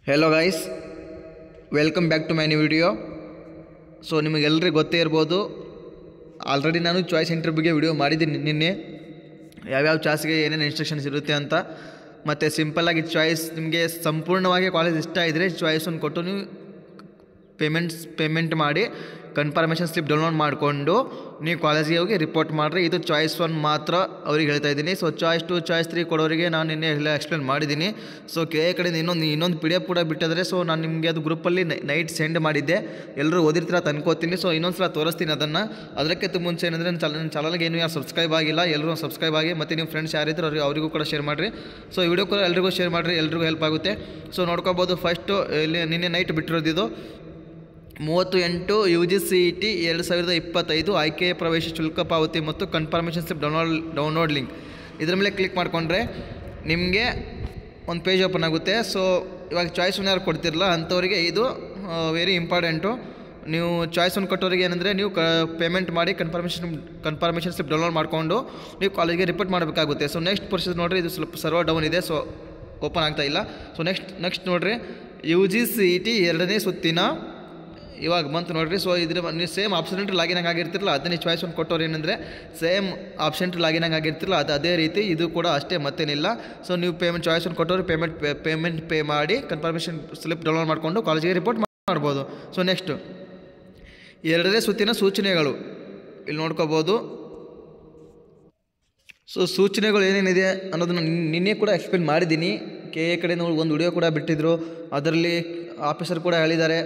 Hello guys, welcome back to my new video. So ನಿಮಗೆಲ್ಲರಿಗೂ ಗೊತ್ತೇ ಇರ್ಬೋದು, ಆಲ್ರೆಡಿ ನಾನು ಚಾಯ್ಸ್ ಇಂಟರ್ ಬಗ್ಗೆ ವಿಡಿಯೋ ಮಾಡಿದ್ದೀನಿ ನಿನ್ನೆ, ಯಾವ್ಯಾವ ಚಾಯ್ಸ್ಗೆ ಏನೇನು ಇನ್ಸ್ಟ್ರಕ್ಷನ್ಸ್ ಇರುತ್ತೆ ಅಂತ. ಮತ್ತು ಸಿಂಪಲ್ಲಾಗಿ ಚಾಯ್ಸ್ ನಿಮಗೆ ಸಂಪೂರ್ಣವಾಗಿ ಕಾಲೇಜ್ ಇಷ್ಟ ಇದ್ದರೆ ಚಾಯ್ಸನ್ನು ಕೊಟ್ಟು ನೀವು ಪೇಮೆಂಟ್ ಮಾಡಿ ಕನ್ಫರ್ಮೇಷನ್ ಸ್ಲಿಪ್ ಡೌನ್ಲೋಡ್ ಮಾಡಿಕೊಂಡು ನೀವು ಕಾಲೇಜಿಗೆ ಹೋಗಿ ರಿಪೋರ್ಟ್ ಮಾಡಿರಿ. ಇದು ಚಾಯ್ಸ್ 1 ಮಾತ್ರ ಅವ್ರಿಗೆ ಹೇಳ್ತಾ ಇದ್ದೀನಿ. ಸೊ ಚಾಯ್ಸ್ 2 ಚಾಯ್ಸ್ 3 ಕೊಡೋರಿಗೆ ನಾನು ನಿನ್ನೆ ಎಲ್ಲ ಎಕ್ಸ್ಪ್ಲೇನ್ ಮಾಡಿದ್ದೀನಿ. ಸೊ ಕಡೆಯಿಂದ ಇನ್ನೊಂದು PDF ಕೂಡ ಬಿಟ್ಟಿದ್ರೆ, ಸೊ ನಾನು ನಿಮಗೆ ಅದು ಗ್ರೂಪಲ್ಲಿ ನೈಟ್ ಸೆಂಡ್ ಮಾಡಿದ್ದೆ, ಎಲ್ಲರೂ ಓದಿರ್ತೀರ ಅನ್ಕೋತೀನಿ. ಸೊ ಇನ್ನೊಂದು ಸಲ ತೋರಿಸ್ತೀನಿ ಅದನ್ನು. ಅದಕ್ಕಿಂತ ಮುಂಚೆ ಏನಂದರೆ ನನ್ನ ಚಾನಲ್ಗೆ ಏನು ಯಾರು ಸಬ್ಸ್ಕ್ರೈಬ್ ಆಗಿಲ್ಲ, ಎಲ್ಲರೂ ಸಬ್ಸ್ಕ್ರೈಬ್ ಆಗಿ, ಮತ್ತು ನಿಮ್ಮ ಫ್ರೆಂಡ್ಸ್ ಯಾರಿದ್ರು ಅವರಿಗೂ ಕೂಡ ಶೇರ್ ಮಾಡಿರಿ. ಸೊ ಈ ವಿಡಿಯೋ ಕೂಡ ಎಲ್ರಿಗೂ ಶೇರ್ ಮಾಡಿರಿ, ಎಲ್ರಿಗೂ ಹೆಲ್ಪ್ ಆಗುತ್ತೆ. ಸೊ ನೋಡ್ಕೋಬೋದು, ಫಸ್ಟು ಇಲ್ಲಿ ನಿನ್ನೆ ನೈಟ್ ಬಿಟ್ಟಿರೋದು 38 UGCET 2025 ಆಯ್ಕೆಯ ಪ್ರವೇಶ ಶುಲ್ಕ ಪಾವತಿ ಮತ್ತು ಕನ್ಫರ್ಮೇಷನ್ ಸ್ಲಿಪ್ ಡೌನ್ಲೋಡ್ ಲಿಂಕ್. ಇದರ ಮೇಲೆ ಕ್ಲಿಕ್ ಮಾಡಿಕೊಂಡ್ರೆ ನಿಮಗೆ ಒಂದು ಪೇಜ್ ಓಪನ್ ಆಗುತ್ತೆ. ಸೊ ಇವಾಗ ಚಾಯ್ಸನ್ನು ಯಾರು ಕೊಡ್ತಿರಲ್ಲ ಅಂಥವರಿಗೆ ಇದು ವೆರಿ ಇಂಪಾರ್ಟೆಂಟು. ನೀವು ಚಾಯ್ಸನ್ನು ಕೊಟ್ಟವರಿಗೆ ಏನಂದರೆ ನೀವು ಪೇಮೆಂಟ್ ಮಾಡಿ ಕನ್ಫರ್ಮೇಷನ್ ಸ್ಲಿಪ್ ಡೌನ್ಲೋಡ್ ಮಾಡಿಕೊಂಡು ನೀವು ಕಾಲೇಜಿಗೆ ರಿಪೋರ್ಟ್ ಮಾಡಬೇಕಾಗುತ್ತೆ. ಸೊ ನೆಕ್ಸ್ಟ್ ಪ್ರೊಸೆಸ್ ನೋಡಿರಿ, ಇದು ಸ್ವಲ್ಪ ಸರ್ವರ್ ಡೌನ್ ಇದೆ, ಸೊ ಓಪನ್ ಆಗ್ತಾ ಇಲ್ಲ. ಸೊ ನೆಕ್ಸ್ಟ್ ನೋಡಿರಿ, UGCET 2ನೇ ಸುತ್ತಿನ ಇವಾಗ ಬಂತು ನೋಡಿರಿ. ಸೊ ಇದ್ರ ನೀವು ಸೇಮ್ ಆಪ್ಷನ್ ಲಾಗಿನ್ ಆಗಿರ್ತಿರಲ್ಲ, ಅದನ್ನೇ ಚಾಯ್ಸ್ ಒಂದು ಕೊಟ್ಟವ್ರು ಏನಂದರೆ ಸೇಮ್ ಆಪ್ಷನ್ ಲಾಗಿನ್ ಆಗಿರ್ತಿರಲ್ಲ, ಅದೇ ರೀತಿ ಇದು ಕೂಡ ಅಷ್ಟೇ, ಮತ್ತೇನಿಲ್ಲ. ಸೊ ನೀವು ಚಾಯ್ಸ್ ಒಂದು ಕೊಟ್ಟವ್ರು ಪೇಮೆಂಟ್ ಪೇ ಮಾಡಿ ಕನ್ಫರ್ಮೇಷನ್ ಸ್ಲಿಪ್ ಡೌನ್ಲೋಡ್ ಮಾಡಿಕೊಂಡು ಕಾಲೇಜಿಗೆ ರಿಪೋರ್ಟ್ ಮಾಡ್ಬೋದು. ಸೊ ನೆಕ್ಸ್ಟು 2ನೇ ಸುತ್ತಿನ ಸೂಚನೆಗಳು ಇಲ್ಲಿ ನೋಡ್ಕೋಬೋದು. ಸೊ ಸೂಚನೆಗಳು ಏನೇನಿದೆ ಅನ್ನೋದನ್ನು ನಿನ್ನೆ ಕೂಡ ಎಕ್ಸ್ಪ್ಲೇನ್ ಮಾಡಿದ್ದೀನಿ. ಕಡೆಯಿಂದ ಒಂದು ವಿಡಿಯೋ ಕೂಡ ಬಿಟ್ಟಿದ್ದರು, ಅದರಲ್ಲಿ ಆಫೀಸರ್ ಕೂಡ ಹೇಳಿದ್ದಾರೆ,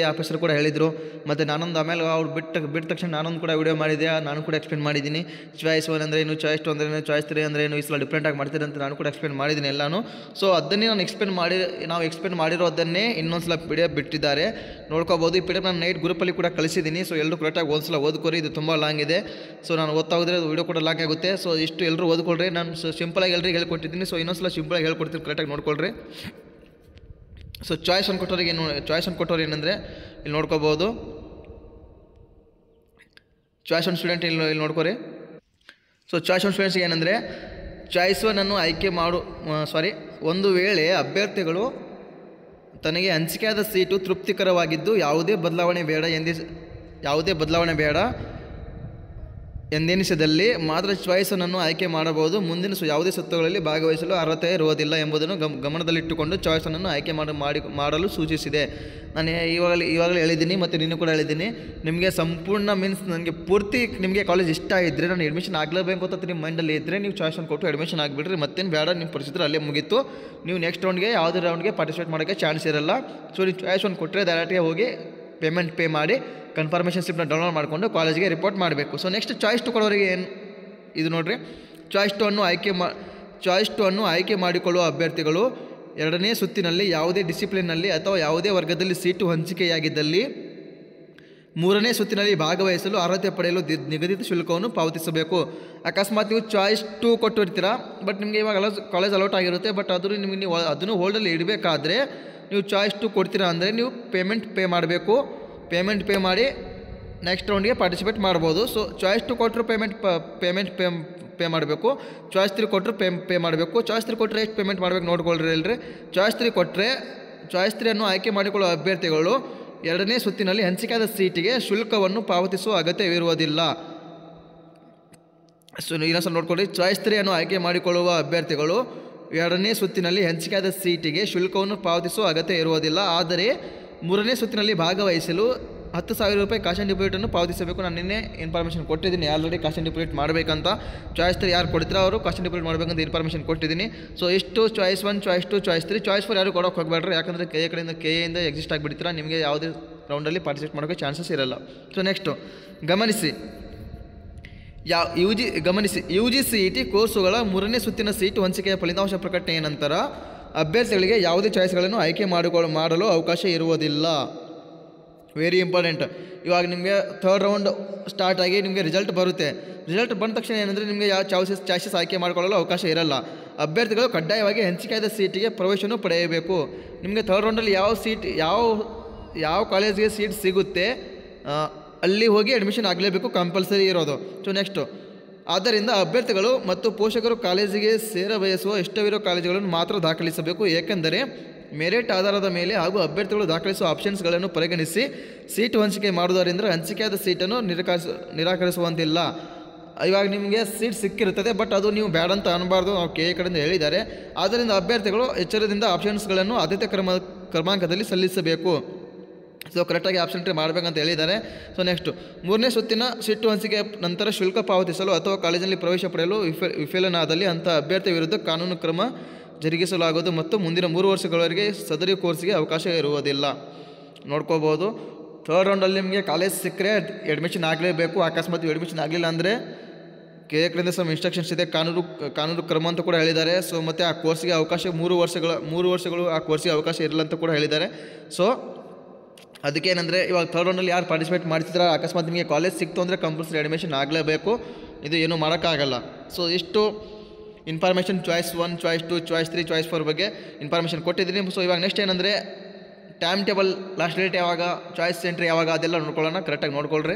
ಆಫೀಸರ್ ಕೂಡ ಹೇಳಿದರು. ಮತ್ತು ನಾನೊಂದು ಆಮೇಲೆ ಅವ್ರು ಬಿಟ್ಟ ತಕ್ಷಣ ನಾನೊಂದು ಕೂಡ ವಿಡಿಯೋ ಮಾಡಿದ್ದೆ, ನಾನು ಕೂಡ ಎಕ್ಸ್ಪ್ಲೇನ್ ಮಾಡಿದ್ದೀನಿ. ಚಾಯ್ಸ್ 1 ಅಂದರೆ ಏನು, ಚಾಯ್ಸ್ 2 ಅಂದರೆ ಚಾಯ್ಸ್ 3 ಅಂದರೆ ಏನು, ಈ ಸಲ ಡಿಫ್ರೆಂಟಾಗಿ ಮಾಡ್ತೀರಿ ಅಂತ ನಾನು ಕೂಡ ಎಕ್ಸ್ಪ್ಲೇನ್ ಮಾಡಿದ್ದೀನಿ ಎಲ್ಲನೂ. ಸೊ ಅದನ್ನೇ ನಾವು ಎಕ್ಸ್ಪ್ಲೇನ್ ಮಾಡಿರೋದನ್ನೇ ಇನ್ನೊಂದು ಸಲ PDF ಬಿಟ್ಟಿದ್ದಾರೆ, ನೋಡ್ಕೋಬೋದು. ಈ PDF ನಾನು ನೈಟ್ ಗ್ರೂಪಲ್ಲಿ ಕೂಡ ಕಳಿಸಿದ್ದೀನಿ. ಸೊ ಎಲ್ಲರೂ ಕರೆಕ್ಟಾಗಿ ಒಂದು ಸಲ ಓದ್ಕೊರಿ, ಇದು ತುಂಬ ಲಾಂಗ್ ಇದೆ. ಸೊ ನಾನು ಓದ್ತಾ ಹೋದರೆ ವಿಡಿಯೋ ಕೂಡ ಲಾಂಗ್ ಆಗುತ್ತೆ. ಸೊ ಇಷ್ಟು ಎಲ್ಲರೂ ಓದ್ಕೊಳ್ರಿ, ನಾನು ಸಿಂಪಲಾಗಿ ಎಲ್ಲರಿಗೆ ಹೇಳ್ಕೊಟ್ಟಿದ್ದೀನಿ. ಸೊ ಇನ್ನೊಂದು ಸಲ ಸಿಂಪಲಾಗಿ ಹೇಳ್ಕೊಡ್ತೀನಿ, ಕರೆಕ್ಟಾಗಿ ನೋಡ್ಕೊಳ್ರಿ. ಸೊ ಚಾಯ್ಸ್ ಒಂದು ಕೊಟ್ಟವ್ರು ಏನಂದರೆ ಇಲ್ಲಿ ನೋಡ್ಕೋಬೋದು, ಚಾಯ್ಸ್ 1 ಸ್ಟೂಡೆಂಟ್ ಇಲ್ಲಿ ನೋಡ್ಕೊರಿ. ಸೊ ಚಾಯ್ಸ್ 1 ಸ್ಟೂಡೆಂಟ್ಸ್ಗೆ ಏನಂದರೆ ಚಾಯ್ಸ್ 1 ಆಯ್ಕೆ ಒಂದು ವೇಳೆ ಅಭ್ಯರ್ಥಿಗಳು ತನಗೆ ಹಂಚಿಕೆಯಾದ ಸೀಟು ತೃಪ್ತಿಕರವಾಗಿದ್ದು ಯಾವುದೇ ಬದಲಾವಣೆ ಬೇಡ ಎಂದೆನಿಸಿದಲ್ಲಿ ಮಾತ್ರ ಚಾಯ್ಸನ್ನು ಆಯ್ಕೆ ಮಾಡಬಹುದು. ಮುಂದಿನ ಯಾವುದೇ ಸುತ್ತುಗಳಲ್ಲಿ ಭಾಗವಹಿಸಲು ಅರ್ಹತೆ ಇರುವುದಿಲ್ಲ ಎಂಬುದನ್ನು ಗಮನದಲ್ಲಿಟ್ಟುಕೊಂಡು ಚಾಯ್ಸನ್ನು ಆಯ್ಕೆ ಮಾಡಲು ಸೂಚಿಸಿದೆ. ನಾನು ಇವಾಗಲೇ ಹೇಳಿದ್ದೀನಿ ಮತ್ತು ನೀನು ಕೂಡ ಹೇಳಿದ್ದೀನಿ, ನಿಮಗೆ ಸಂಪೂರ್ಣ ಮೀನ್ಸ್ ನನಗೆ ಪೂರ್ತಿ ನಿಮಗೆ ಕಾಲೇಜ್ ಇಷ್ಟ ಇದ್ದರೆ, ನಾನು ಅಡ್ಮಿಷನ್ ಆಗಲೇಬೇಕು ಅಂತ ನಿಮ್ಮ ಮೈಂಡಲ್ಲಿ ಇದ್ದರೆ ನೀವು ಚಾಯ್ಸನ್ನು ಕೊಟ್ಟು ಅಡ್ಮಿಷನ್ ಆಗಿಬಿಡ್ರಿ. ಮತ್ತೇನು ಬೇಡ, ನಿಮ್ಮ ಪರಿಸ್ಥಿತಿ ಅಲ್ಲೇ ಮುಗೀತು. ನೀವು ನೆಕ್ಸ್ಟ್ ಯಾವುದೇ ರೌಂಡ್ಗೆ ಪಾರ್ಟಿಸಿಪೇಟ್ ಮಾಡೋಕ್ಕೆ ಚಾನ್ಸ್ ಇರಲ್ಲ. ಸೊ ನೀವು ಚಾಯ್ಸ್ 1 ಕೊಟ್ಟರೆ ಡೈರೆಕ್ಟ್ಗೆ ಹೋಗಿ ಪೇಮೆಂಟ್ ಪೇ ಮಾಡಿ ಕನ್ಫರ್ಮೇಷನ್ ಸ್ಲಿಪ್ನ ಡೌನ್ಲೋಡ್ ಮಾಡಿಕೊಂಡು ಕಾಲೇಜಿಗೆ ರಿಪೋರ್ಟ್ ಮಾಡಬೇಕು. ಸೊ ನೆಕ್ಸ್ಟ್ ಚಾಯ್ಸ್ 2 ಕೊಡೋರಿಗೆ ಏನು ಇದು ನೋಡಿರಿ, ಚಾಯ್ಸ್ 2 ಆಯ್ಕೆ ಮಾಡಿಕೊಳ್ಳುವ ಅಭ್ಯರ್ಥಿಗಳು 2ನೇ ಸುತ್ತಿನಲ್ಲಿ ಯಾವುದೇ ಡಿಸಿಪ್ಲಿನ್ನಲ್ಲಿ ಅಥವಾ ಯಾವುದೇ ವರ್ಗದಲ್ಲಿ ಸೀಟು ಹಂಚಿಕೆಯಾಗಿದ್ದಲ್ಲಿ 3ನೇ ಸುತ್ತಿನಲ್ಲಿ ಭಾಗವಹಿಸಲು ಅರ್ಹತೆ ಪಡೆಯಲು ನಿಗದಿತ ಶುಲ್ಕವನ್ನು ಪಾವತಿಸಬೇಕು. ಅಕಸ್ಮಾತ್ ನೀವು ಚಾಯ್ಸ್ 2 ಕೊಟ್ಟಿರ್ತೀರಾ, ಬಟ್ ನಿಮಗೆ ಇವಾಗ ಕಾಲೇಜ್ ಅಲೌಟ್ ಆಗಿರುತ್ತೆ, ಬಟ್ ನೀವು ಅದನ್ನು ಹೋಲ್ಡಲ್ಲಿ ಇಡಬೇಕಾದ್ರೆ ನೀವು ಚಾಯ್ಸ್ 2 ಕೊಡ್ತೀರಾ ಅಂದರೆ ನೀವು ಪೇಮೆಂಟ್ ಪೇ ಮಾಡಬೇಕು. ಪೇಮೆಂಟ್ ಪೇ ಮಾಡಿ ನೆಕ್ಸ್ಟ್ ರೌಂಡ್ಗೆ ಪಾರ್ಟಿಸಿಪೇಟ್ ಮಾಡ್ಬೋದು. ಸೊ ಚಾಯ್ಸ್ 2 ಕೊಟ್ಟರು ಪೇಮೆಂಟ್ ಪೇ ಮಾಡಬೇಕು, ಚಾಯ್ಸ್ 3 ಕೊಟ್ಟರು ಪೇ ಮಾಡಬೇಕು. ಚಾಯ್ಸ್ 3 ಕೊಟ್ಟರೆ ಎಷ್ಟು ಪೇಮೆಂಟ್ ಮಾಡಬೇಕು ನೋಡ್ಕೊಳ್ರಿ ಅಲ್ರಿ. ಚಾಯ್ಸ್ 3 ಕೊಟ್ಟರೆ ಚಾಯ್ಸ್ 3 ಆಯ್ಕೆ ಮಾಡಿಕೊಳ್ಳುವ ಅಭ್ಯರ್ಥಿಗಳು 2ನೇ ಸುತ್ತಿನಲ್ಲಿ ಹಂಚಿಕೆಯಾದ ಸೀಟಿಗೆ ಶುಲ್ಕವನ್ನು ಪಾವತಿಸುವ ಅಗತ್ಯವಿರುವುದಿಲ್ಲ. ಸೊ ಇನ್ನೊಂದ್ಸಲ ನೋಡ್ಕೊಳ್ಳಿ, ಚಾಯ್ಸ್ 3 ಆಯ್ಕೆ ಮಾಡಿಕೊಳ್ಳುವ ಅಭ್ಯರ್ಥಿಗಳು 2ನೇ ಸುತ್ತಿನಲ್ಲಿ ಹಂಚಿಕೆಯಾದ ಸೀಟಿಗೆ ಶುಲ್ಕವನ್ನು ಪಾವತಿಸುವ ಅಗತ್ಯ ಇರುವುದಿಲ್ಲ. ಆದರೆ 3ನೇ ಸುತ್ತಿನಲ್ಲಿ ಭಾಗವಹಿಸಲು 10,000 ರೂಪಾಯಿ ಕಾಸ್ಟ್ ಆ್ಯಂಡ್ ಡಿಪಾಸಿಟನ್ನು ಪಾವತಿಸಬೇಕು. ನಾನು ನಿನ್ನೆ ಇನ್ಫಾರ್ಮೇಷನ್ ಕೊಟ್ಟಿದ್ದೀನಿ ಆಲ್ರೆಡಿ, ಕಾಸ್ಟ್ ಆ್ಯಂಡ್ ಡಿಪಾಸಿಟ್ ಮಾಡಬೇಕಂತ. ಚಾಯ್ಸ್ 3 ಯಾರು ಕೊಡ್ತೀರೋ ಅವರು ಕಾಸ್ಟ್ ಆ್ಯಂಡ್ ಡಿಪಾಸಿಟ್ ಮಾಡಬೇಕಂತ ಇನ್ಫಾರ್ಮೇಷನ್ ಕೊಟ್ಟಿದ್ದೀನಿ. ಸೊ ಇಷ್ಟು ಚಾಯ್ಸ್ 1, ಚಾಯ್ಸ್ 2, ಚಾಯ್ಸ್ 3, ಚಾಯ್ಸ್ 4 ಯಾರು ಕೊಡೋಕೆ ಹೋಗಬೇಡ್ರಿ, ಯಾಕಂದರೆ ಕಡೆಯಿಂದ ಎಕ್ಸಿಸ್ಟ್ ಆಗಿಬಿಡ್ತೀರಾ, ನಿಮಗೆ ಯಾವುದೇ ರೌಂಡಲ್ಲಿ ಪಾರ್ಟಿಸಿಪೇಟ್ ಮಾಡೋಕ್ಕೆ ಚಾನ್ಸಸ್ ಇರಲ್ಲ. ಸೊ ನೆಕ್ಸ್ಟು ಗಮನಿಸಿ, UGCET ಕೋರ್ಸುಗಳ 3ನೇ ಸುತ್ತಿನ ಸೀಟು ಹಂಚಿಕೆಯ ಫಲಿತಾಂಶ ಪ್ರಕಟಣೆಯ ನಂತರ ಅಭ್ಯರ್ಥಿಗಳಿಗೆ ಯಾವುದೇ ಚಾಯ್ಸ್ಗಳನ್ನು ಆಯ್ಕೆ ಮಾಡಲು ಅವಕಾಶ ಇರುವುದಿಲ್ಲ. Very important. ಇವಾಗ ನಿಮಗೆ 3rd ರೌಂಡ್ ಸ್ಟಾರ್ಟ್ ಆಗಿ ನಿಮಗೆ ರಿಸಲ್ಟ್ ಬರುತ್ತೆ. ರಿಸಲ್ಟ್ ಬಂದ ತಕ್ಷಣ ಏನಂದರೆ ನಿಮಗೆ ಯಾವ ಚಾಯ್ಸಸ್ ಆಯ್ಕೆ ಮಾಡಿಕೊಳ್ಳಲು ಅವಕಾಶ ಇರಲ್ಲ. ಅಭ್ಯರ್ಥಿಗಳು ಕಡ್ಡಾಯವಾಗಿ ಹಂಚಿಕೆಯಾದ ಸೀಟಿಗೆ ಪ್ರವೇಶವನ್ನು ಪಡೆಯಬೇಕು. ನಿಮಗೆ 3rd ರೌಂಡಲ್ಲಿ ಯಾವ ಕಾಲೇಜಿಗೆ ಸೀಟ್ ಸಿಗುತ್ತೆ ಅಲ್ಲಿ ಹೋಗಿ ಅಡ್ಮಿಷನ್ ಆಗಲೇಬೇಕು, ಕಂಪಲ್ಸರಿ ಇರೋದು. ಸೊ ನೆಕ್ಸ್ಟು, ಆದ್ದರಿಂದ ಅಭ್ಯರ್ಥಿಗಳು ಮತ್ತು ಪೋಷಕರು ಕಾಲೇಜಿಗೆ ಸೇರಬಯಸುವ ಇಷ್ಟವಿರೋ ಕಾಲೇಜುಗಳನ್ನು ಮಾತ್ರ ದಾಖಲಿಸಬೇಕು. ಏಕೆಂದರೆ ಮೆರಿಟ್ ಆಧಾರದ ಮೇಲೆ ಹಾಗೂ ಅಭ್ಯರ್ಥಿಗಳು ದಾಖಲಿಸುವ ಆಪ್ಷನ್ಸ್ಗಳನ್ನು ಪರಿಗಣಿಸಿ ಸೀಟು ಹಂಚಿಕೆ ಮಾಡುವುದರಿಂದ ಹಂಚಿಕೆಯಾದ ಸೀಟನ್ನು ನಿರಾಕರಿಸುವಂತಿಲ್ಲ. ಇವಾಗ ನಿಮಗೆ ಸೀಟ್ ಸಿಕ್ಕಿರುತ್ತದೆ, ಬಟ್ ಅದು ನೀವು ಬೇಡ ಅಂತ ಅನ್ನಬಾರ್ದು, ನಾವು ಕೆ ಎ ಕಡೆಯಿಂದ ಹೇಳಿದ್ದಾರೆ. ಆದ್ದರಿಂದ ಅಭ್ಯರ್ಥಿಗಳು ಎಚ್ಚರದಿಂದ ಆಪ್ಷನ್ಸ್ಗಳನ್ನು ಆದ್ಯತೆ ಕ್ರಮಾಂಕದಲ್ಲಿ ಸಲ್ಲಿಸಬೇಕು. ಸೊ ಕರೆಕ್ಟಾಗಿ ಆಪ್ಷನ್ ಎಂಟ್ರಿ ಮಾಡಬೇಕಂತ ಹೇಳಿದ್ದಾರೆ. ಸೊ ನೆಕ್ಸ್ಟು 3ನೇ ಸುತ್ತಿನ ಸೀಟು ಹಂಚಿಕೆ ನಂತರ ಶುಲ್ಕ ಪಾವತಿಸಲು ಅಥವಾ ಕಾಲೇಜಿನಲ್ಲಿ ಪ್ರವೇಶ ಪಡೆಯಲು ವಿಫಲನಾದಲ್ಲಿ ಅಂಥ ಅಭ್ಯರ್ಥಿ ವಿರುದ್ಧ ಕಾನೂನು ಕ್ರಮ ಜರುಗಿಸಲಾಗುವುದು ಮತ್ತು ಮುಂದಿನ 3 ವರ್ಷಗಳವರೆಗೆ ಸದರಿ ಕೋರ್ಸ್ಗೆ ಅವಕಾಶ ಇರುವುದಿಲ್ಲ. ನೋಡ್ಕೋಬೋದು. ಥರ್ಡ್ ರೌಂಡಲ್ಲಿ ನಿಮಗೆ ಕಾಲೇಜ್ ಸಿಕ್ಕರೆ ಅಡ್ಮಿಷನ್ ಆಗಲೇಬೇಕು. ಅಕಸ್ಮಾತ್ ಅಡ್ಮಿಷನ್ ಆಗಲಿಲ್ಲ ಅಂದರೆ ಕೆ ಎ ಕಡೆಯಿಂದ ಸಮ್ ಇನ್ಸ್ಟ್ರಕ್ಷನ್ಸ್ ಇದೆ, ಕಾನೂನು ಕ್ರಮ ಅಂತ ಕೂಡ ಹೇಳಿದ್ದಾರೆ. ಸೊ ಮತ್ತು ಆ ಕೋರ್ಸ್ಗೆ ಅವಕಾಶ 3 ವರ್ಷಗಳು ಆ ಕೋರ್ಸ್ಗೆ ಅವಕಾಶ ಇರಲ್ಲ ಅಂತ ಕೂಡ ಹೇಳಿದ್ದಾರೆ. ಸೊ ಅದಕ್ಕೇನೆಂದರೆ ಇವಾಗ ಥರ್ಡ್ ರೌಂಡಲ್ಲಿ ಯಾರು ಪಾರ್ಟಿಸಿಪೇಟ್ ಮಾಡ್ತಿದ್ರೆ ಅಕಸ್ಮಾತ್ ನಿಮಗೆ ಕಾಲೇಜ್ ಸಿಕ್ತು ಅಂದರೆ ಕಂಪಲ್ಸರಿ ಅಡ್ಮಿಷನ್ ಆಗಲೇಬೇಕು. ಇದು ಏನೂ ಮಾಡೋಕ್ಕಾಗಲ್ಲ. ಸೊ ಇಷ್ಟು information choice 1, choice 2, choice 3, choice 4 ಬಗ್ಗೆ ಇನ್ಫಾರ್ಮೇಷನ್ ಕೊಟ್ಟಿದ್ದೀನಿ. ಸೊ ಇವಾಗ ನೆಕ್ಸ್ಟ್ ಏನಂದರೆ ಟೈಮ್ ಟೇಬಲ್, ಲಾಸ್ಟ್ ಡೇಟ್ ಯಾವಾಗ, ಚಾಯ್ಸ್ ಎಂಟ್ರಿ ಯಾವಾಗ, ಅದೆಲ್ಲ ನೋಡ್ಕೊಳ್ಳೋಣ. ಕರೆಕ್ಟಾಗಿ ನೋಡ್ಕೊಳ್ರಿ.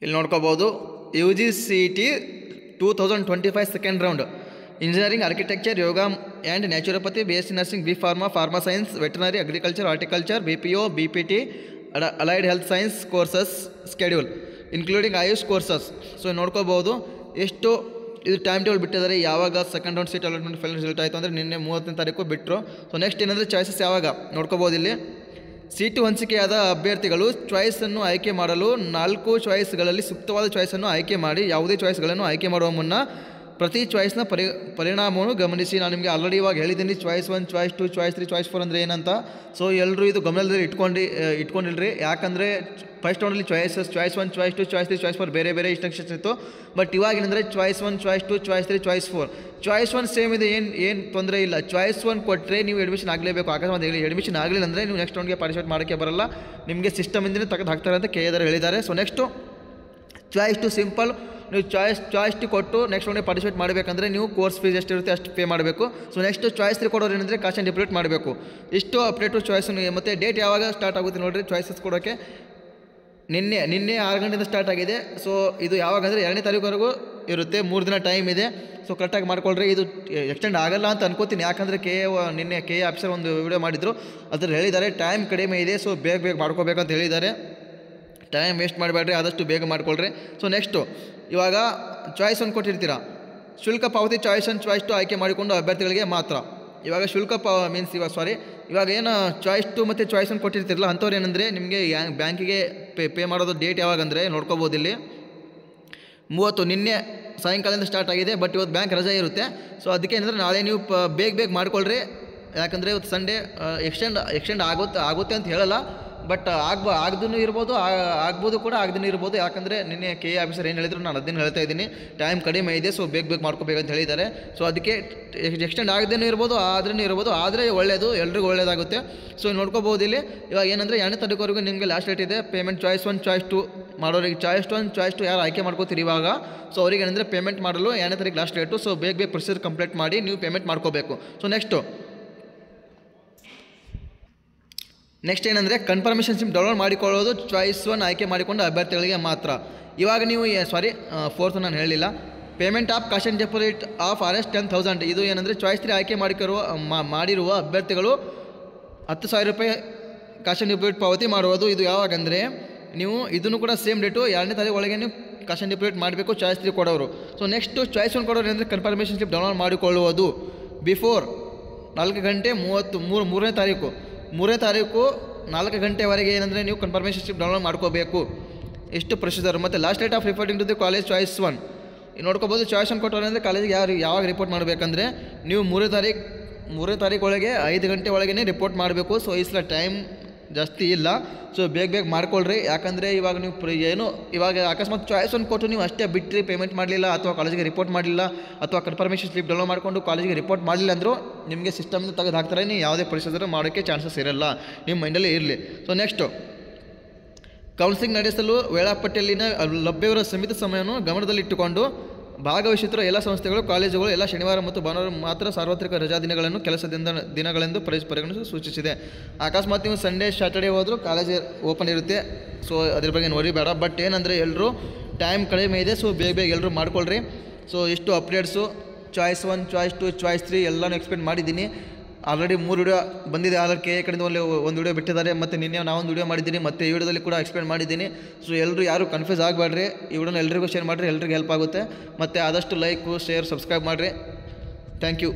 ಇಲ್ಲಿ ನೋಡ್ಕೋಬೋದು. UGCET 2025 second round engineering, architecture, yoga and naturopathy, BSc nursing, B pharma, pharma science, veterinary, agriculture, horticulture, BPO, BPT, allied health science courses schedule including AYUSH courses. So ನೋಡ್ಕೋಬೋದು ಎಷ್ಟು ಇದು ಟೈಮ್ ಟೇಬಲ್ ಬಿಟ್ಟಿದ್ದಾರೆ. ಯಾವಾಗ second round seat allotment final result ಆಯಿತು ಅಂದರೆ ನಿನ್ನೆ 30ನೇ ತಾರೀಕು ಬಿಟ್ಟರು. ಸೊ ನೆಕ್ಸ್ಟ್ ಏನಂದರೆ ಚಾಯ್ಸಸ್ ಯಾವಾಗ ನೋಡ್ಕೋಬೋದು. ಇಲ್ಲಿ ಸೀಟು ಹಂಚಿಕೆಯಾದ ಅಭ್ಯರ್ಥಿಗಳು ಚಾಯ್ಸನ್ನು ಆಯ್ಕೆ ಮಾಡಲು 4 ಚಾಯ್ಸ್ಗಳಲ್ಲಿ ಸೂಕ್ತವಾದ ಚಾಯ್ಸನ್ನು ಆಯ್ಕೆ ಮಾಡಿ ಯಾವುದೇ ಚಾಯ್ಸ್ಗಳನ್ನು ಆಯ್ಕೆ ಮಾಡುವ ಮುನ್ನ ಪ್ರತಿ ಚಾಯ್ಸ್ನ ಪರಿಣಾಮವನ್ನು ಗಮನಿಸಿ. ನಾನು ನಿಮಗೆ ಆಲ್ರೆಡಿ ಇವಾಗ ಹೇಳಿದ್ದೀನಿ ಚಾಯ್ಸ್ 1, ಚಾಯ್ಸ್ 2, ಚಾಯ್ಸ್ 3, ಚಾಯ್ಸ್ 4 ಅಂದರೆ ಏನಂತ. ಸೊ ಎಲ್ಲರೂ ಇದು ಗಮನದಲ್ಲಿ ಇಟ್ಕೊಂಡಿಲ್ರಿ. ಯಾಕಂದರೆ ಫಸ್ಟ್ ರೌಂಡಲ್ಲಿ ಚಾಯ್ಸ್ 1, ಚಾಯ್ಸ್ 2, ಚಾಯ್ಸ್ 3, ಚಾಯ್ಸ್ 4 ಬೇರೆ ಬೇರೆ ಇನ್ಸ್ಟ್ರಕ್ಷನ್ಸ್ ಇತ್ತು. ಬಟ್ ಇವಾಗ ಏನಂದರೆ choice 1, choice 2, choice 3, choice 4. Choice 1 same ಇದೆ, ಏನು ತೊಂದರೆ ಇಲ್ಲ. ಚಾಯ್ಸ್ 1 ಕೊಟ್ಟರೆ ನೀವು ಅಡ್ಮಿಷನ್ ಆಗಲೇಬೇಕು. ಅಕಸ್ಮಾತ್ ಅಡ್ಮಿಷನ್ ಆಗಲಿಲ್ಲ ಅಂದರೆ ನೀವು ನೆಕ್ಸ್ಟ್ ರೌಂಡ್ಗೆ ಪಾರ್ಟಿಸಿಪೇಟ್ ಮಾಡೋಕ್ಕೆ ಬರಲ್ಲ. ನಿಮಗೆ ಸಿಸ್ಟಮಿಂದನೇ ತೆಗೆದು ಹಾಕ್ತಾರೆ ಅಂತ ಕೆ ಎ ಹೇಳಿದ್ದಾರೆ. So next choice 2 simple. ನೀವು ಚಾಯ್ಸ್ 2 ಕೊಟ್ಟು ನೆಕ್ಸ್ಟ್ ರೌಂಡ್ಗೆ ಪಾರ್ಟಿಸಿಪೇಟ್ ಮಾಡಬೇಕಂದ್ರೆ ನೀವು ಕೋರ್ಸ್ ಫೀಸ್ ಎಷ್ಟಿರುತ್ತೆ ಅಷ್ಟು ಪೇ ಮಾಡಬೇಕು. ಸೊ ನೆಕ್ಸ್ಟ್ ಚಾಯ್ಸ್ 3 ಕೊಡೋರು ಏನಂದರೆ ಕಾಸ್ಟ್ ಆ್ಯಂಡ್ ಡಿಪ್ಲೀಟ್ ಮಾಡಬೇಕು. ಇಷ್ಟು ಅಪ್ಡೇಟು ಚಾಯ್ಸ್. ಮತ್ತು ಡೇಟ್ ಯಾವಾಗ ಸ್ಟಾರ್ಟ್ ಆಗುತ್ತೆ ನೋಡಿರಿ ಚಾಯ್ಸಸ್ ಕೊಡೋಕ್ಕೆ. ನಿನ್ನೆ 6 ಗಂಟೆಯಿಂದ ಸ್ಟಾರ್ಟ್ ಆಗಿದೆ. ಸೊ ಇದು ಯಾವಾಗ ಅಂದರೆ 2ನೇ ತಾರೀಕುವರೆಗೂ ಇರುತ್ತೆ. 3 ದಿನ ಟೈಮ್ ಇದೆ. ಸೊ ಕರೆಕ್ಟಾಗಿ ಮಾಡ್ಕೊಳ್ರಿ. ಇದು ಎಕ್ಸ್ಟೆಂಡ್ ಆಗಲ್ಲ ಅಂತ ಅನ್ಕೋತೀನಿ. ಯಾಕಂದರೆ ನಿನ್ನೆ ಕೆ ಎ ಆಫೀಸರ್ ಒಂದು ವಿಡಿಯೋ ಮಾಡಿದ್ರು, ಅದ್ರಲ್ಲಿ ಹೇಳಿದ್ದಾರೆ ಟೈಮ್ ಕಡಿಮೆ ಇದೆ. ಸೊ ಬೇಗ ಮಾಡ್ಕೋಬೇಕಂತ ಹೇಳಿದ್ದಾರೆ. ಟೈಮ್ ವೇಸ್ಟ್ ಮಾಡಬೇಡ್ರಿ, ಆದಷ್ಟು ಬೇಗ ಮಾಡ್ಕೊಳ್ರಿ. ಸೊ ನೆಕ್ಸ್ಟು ಇವಾಗ ಚಾಯ್ಸ್ 1 ಕೊಟ್ಟಿರ್ತೀರ. ಶುಲ್ಕ ಪಾವತಿ ಚಾಯ್ಸ್ 1, ಚಾಯ್ಸ್ 2 ಆಯ್ಕೆ ಮಾಡಿಕೊಂಡು ಅಭ್ಯರ್ಥಿಗಳಿಗೆ ಮಾತ್ರ. ಇವಾಗ ಶುಲ್ಕ ಇವಾಗ ಏನು ಚಾಯ್ಸ್ 2 ಮತ್ತು ಚಾಯ್ಸ್ 1 ಕೊಟ್ಟಿರ್ತಿರಲ್ಲ ಅಂಥವ್ರು ಏನಂದರೆ ನಿಮಗೆ ಬ್ಯಾಂಕಿಗೆ ಪೇ ಮಾಡೋದು ಡೇಟ್ ಯಾವಾಗ ಅಂದರೆ ನೋಡ್ಕೋಬೋದು. ಇಲ್ಲಿ 30 ನಿನ್ನೆ ಸಾಯಂಕಾಲದಿಂದ ಸ್ಟಾರ್ಟ್ ಆಗಿದೆ. ಬಟ್ ಇವತ್ತು ಬ್ಯಾಂಕ್ ರಜೆ ಇರುತ್ತೆ. ಸೊ ಅದಕ್ಕೆ ಏನಂದರೆ ನಾಳೆ ನೀವು ಬೇಗ ಮಾಡ್ಕೊಳ್ರಿ. ಯಾಕಂದರೆ ಇವತ್ತು ಸಂಡೇ ಎಕ್ಸ್ಟೆಂಡ್ ಆಗುತ್ತೆ ಅಂತ ಹೇಳಲ್ಲ. ಬಟ್ ಆಗದೂ ಇರ್ಬೋದು, ಆಗ್ಬೋದು ಕೂಡ, ಆಗದೂ ಇರ್ಬೋದು. ಯಾಕಂದರೆ ನಿನ್ನೆ ಕೆ ಎ ಆಫೀಸರ್ ಏನು ಹೇಳಿದ್ರು ನಾನು ಅದನ್ನು ಹೇಳ್ತಾ ಇದ್ದೀನಿ. ಟೈಮ್ ಕಡಿಮೆ ಇದೆ. ಸೊ ಬೇಗ ಮಾಡ್ಕೋಬೇಕಂತ ಹೇಳಿದ್ದಾರೆ. ಸೊ ಅದಕ್ಕೆ ಎಕ್ಸ್ಟೆಂಡ್ ಆಗದೇನೂ ಇರ್ಬೋದು, ಆದ್ರೂ ಇರ್ಬೋದು. ಆದರೆ ಒಳ್ಳೆಯದು, ಎಲ್ರಿಗೂ ಒಳ್ಳೆಯದಾಗುತ್ತೆ. ಸೊ ನೋಡ್ಕೋಬೋದು. ಇಲ್ಲಿ ಇವಾಗ ಏನಂದರೆ 2ನೇ ತಾರೀಕುವರೆಗೂ ನಿಮಗೆ ಲಾಸ್ಟ್ ಡೇಟ್ ಇದೆ. ಪೇಮೆಂಟ್ ಚಾಯ್ಸ್ 1, ಚಾಯ್ಸ್ 2 ಮಾಡೋರಿಗೆ ಚಾಯ್ಸ್ 1, ಚಾಯ್ಸ್ 2 ಯಾರು ಆಯ್ಕೆ ಮಾಡ್ಕೋತೀರಿ ಇವಾಗ, ಸೊ ಅವ್ರಿಗೆ ಏನಂದರೆ ಪೇಮೆಂಟ್ ಮಾಡಲು 2ನೇ ತಾರೀಕು ಲಾಸ್ಟ್ ಡೇಟು. ಸೊ ಬೇಗ ಪ್ರೊಸೀಜರ್ ಕಂಪ್ಲೀಟ್ ಮಾಡಿ ನೀವು ಪೇಮೆಂಟ್ ಮಾಡ್ಕೋಬೇಕು. ಸೊ ನೆಕ್ಸ್ಟ್ ಏನಂದರೆ ಕನ್ಫರ್ಮೇಷನ್ ಸ್ಲಿಪ್ ಡೌನ್ಲೋಡ್ ಮಾಡಿಕೊಳ್ಳೋದು ಚಾಯ್ಸ್ 1 ಆಯ್ಕೆ ಮಾಡಿಕೊಂಡು ಅಭ್ಯರ್ಥಿಗಳಿಗೆ ಮಾತ್ರ. ಇವಾಗ ನೀವು ಫೋರ್ತ್ ನಾನು ಹೇಳಿಲ್ಲ. Payment of cost and deposit of RS 10,000. ಇದು ಏನಂದರೆ ಚಾಯ್ಸ್ 3 ಆಯ್ಕೆ ಮಾಡಿರುವ ಅಭ್ಯರ್ಥಿಗಳು 10,000 ರೂಪಾಯಿ ಕಾಸ್ಟ್ ಆ್ಯಂಡ್ ಡೆಪಾಸಿಟ್ ಪಾವತಿ ಮಾಡುವುದು. ಇದು ಯಾವಾಗಂದರೆ ನೀವು ಇದನ್ನು ಕೂಡ ಸೇಮ್ ಡೇಟು 2ನೇ ತಾರೀಕು ಒಳಗೆ ನೀವು ಕಾಸ್ಟ್ ಆ್ಯಂಡ್ ಡೆಪಾಸಿಟ್ ಮಾಡಬೇಕು ಚಾಯ್ಸ್ 3 ಕೊಡೋರು. ಸೊ ನೆಕ್ಸ್ಟು ಚಾಯ್ಸ್ 1 ಕೊಡೋರು ಏನಂದರೆ ಕನ್ಫರ್ಮೇಷನ್ ಸ್ಲಿಪ್ ಡೌನ್ಲೋಡ್ ಮಾಡಿಕೊಳ್ಳುವುದು ಬಿಫೋರ್ 4 ಗಂಟೆ 3ನೇ ತಾರೀಕು 4 ಗಂಟೆವರೆಗೆ ಏನಂದರೆ ನೀವು ಕನ್ಫರ್ಮೇಷನ್ ಸ್ಲಿಪ್ ಡೌನ್ಲೋಡ್ ಮಾಡ್ಕೋಬೇಕು. ಎಷ್ಟು ಪ್ರೊಸೀಜರ್. ಮತ್ತು last date of reporting to the college choice 1 ನೋಡ್ಕೋಬೋದು. ಚಾಯ್ಸ್ 1 ಕೊಟ್ಟರೆ ಅಂದರೆ ಕಾಲೇಜಿಗೆ ಯಾವಾಗ ರಿಪೋರ್ಟ್ ಮಾಡಬೇಕಂದ್ರೆ ನೀವು 3ನೇ ತಾರೀಕು ಒಳಗೆ 5 ಗಂಟೆ ಒಳಗೆ ರಿಪೋರ್ಟ್ ಮಾಡಬೇಕು. ಸೊ ಈ ಸಲ ಟೈಮ್ ಜಾಸ್ತಿ ಇಲ್ಲ. ಸೊ ಬೇಗ ಮಾಡ್ಕೊಳ್ರಿ. ಯಾಕಂದರೆ ಇವಾಗ ನೀವು ಇವಾಗ ಅಕಸ್ಮಾತ್ ಚಾಯ್ಸ್ 1 ಕೊಟ್ಟು ನೀವು ಅಷ್ಟೇ ಬಿಟ್ಟರೆ ಪೇಮೆಂಟ್ ಮಾಡಲಿಲ್ಲ ಅಥವಾ ಕಾಲೇಜಿಗೆ ರಿಪೋರ್ಟ್ ಮಾಡಲಿಲ್ಲ ಅಥವಾ ಕನ್ಫರ್ಮೇಷನ್ ಸ್ಲಿಪ್ ಡೌನ್ಲೋಡ್ ಮಾಡಿಕೊಂಡು ಕಾಲೇಜಿಗೆ ರಿಪೋರ್ಟ್ ಮಾಡಲಿಲ್ಲ ಅಂದರೂ ನಿಮಗೆ ಸಿಸ್ಟಮ್ನ ತೆಗೆದು ಹಾಕ್ತಾರೆ. ನೀವು ಯಾವುದೇ ಪ್ರೊಸೀಜರ್ ಮಾಡೋಕ್ಕೆ ಚಾನ್ಸಸ್ ಇರಲ್ಲ. ನಿಮ್ಮ ಮೈಂಡಲ್ಲಿ ಇರಲಿ. ಸೊ ನೆಕ್ಸ್ಟು ಕೌನ್ಸಿಲಿಂಗ್ ನಡೆಸಲು ವೇಳಾಪಟ್ಟಿಯಲ್ಲಿನ ಲಭ್ಯವಿರುವ ಸೀಮಿತ ಸಮಯವನ್ನು ಗಮನದಲ್ಲಿಟ್ಟುಕೊಂಡು ಭಾಗವಹಿಸುತ್ತಿರುವ ಎಲ್ಲ ಸಂಸ್ಥೆಗಳು, ಕಾಲೇಜುಗಳು ಎಲ್ಲ ಶನಿವಾರ ಮತ್ತು ಭಾನುವಾರ ಮಾತ್ರ ಸಾರ್ವತ್ರಿಕ ರಜಾ ದಿನಗಳನ್ನು ದಿನಗಳೆಂದು ಪರಿಗಣಿಸಲು ಸೂಚಿಸಿದೆ. ಅಕಸ್ಮಾತ್ ನೀವು ಸಂಡೇ ಸ್ಯಾಟರ್ಡೇ ಹೋದರೂ ಕಾಲೇಜ್ ಓಪನ್ ಇರುತ್ತೆ. ಸೊ ಅದ್ರ ಬಗ್ಗೆ ನೋಡಿ ಬೇಡ. ಬಟ್ ಏನಂದರೆ ಎಲ್ಲರೂ ಟೈಮ್ ಕಡಿಮೆ ಇದೆ. ಸೊ ಬೇಗ ಎಲ್ಲರೂ ಮಾಡ್ಕೊಳ್ರಿ. ಸೊ ಇಷ್ಟು ಅಪ್ಡೇಟ್ಸು ಚಾಯ್ಸ್ 1, ಚಾಯ್ಸ್ 2, ಚಾಯ್ಸ್ 3 ಎಲ್ಲನೂ ಎಕ್ಸ್ಪ್ಲೇನ್ ಮಾಡಿದ್ದೀನಿ. ಆಲ್ರೆಡಿ 3 ವಿಡಿಯೋ ಬಂದಿದೆ. ಆಲ್ರೆಡಿ ಕೆ ಎ ಕಡೆಯಿಂದ ಒಂದು ವಿಡಿಯೋ ಬಿಟ್ಟಿದ್ದಾರೆ, ಮತ್ತು ನಿನ್ನೆ ನಾವೊಂದು ವಿಡಿಯೋ ಮಾಡಿದ್ದೀನಿ, ಮತ್ತು ಈ ವಿಡಿಯೋದಲ್ಲಿ ಕೂಡ ಎಕ್ಸ್ಪ್ಲೇನ್ ಮಾಡಿದ್ದೀನಿ. ಸೊ ಎಲ್ಲರೂ ಯಾರು ಕನ್ಫ್ಯೂಸ್ ಆಗಬೇಡ್ರಿ, ಈ ವಿಡಿಯೋನ ಎಲ್ರಿಗೂ ಶೇರ್ ಮಾಡಿರಿ, ಎಲ್ರಿಗೂ ಹೆಲ್ಪ್ ಆಗುತ್ತೆ. ಮತ್ತು ಆದಷ್ಟು ಲೈಕು, ಶೇರ್, ಸಬ್ಸ್ಕ್ರೈಬ್ ಮಾಡಿರಿ. Thank you.